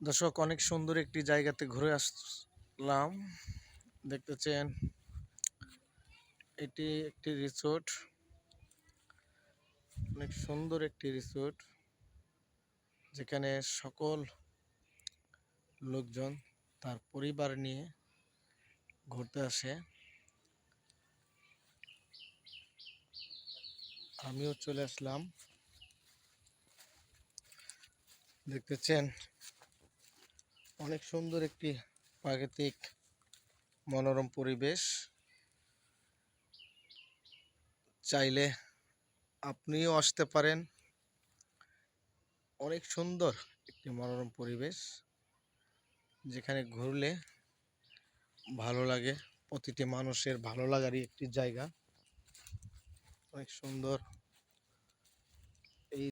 দর্শক, অনেক সুন্দর একটি জায়গাতে ঘুরে আসলাম। দেখতেছেন, এটি একটি রিসোর্ট। অনেক সুন্দর একটি রিসোর্ট, যেখানে সকল লোকজন তার পরিবার নিয়ে ঘুরতে আসে। আমিও চলে আসলাম। দেখতেছেন, অনেক সুন্দর একটি প্রাকৃতিক মনোরম পরিবেশ। চাইলে আপনিও আসতে পারেন। অনেক সুন্দর একটি মনোরম পরিবেশ, যেখানে ঘুরলে ভালো লাগে। প্রতিটি মানুষের ভালো লাগারই একটি জায়গা। অনেক সুন্দর।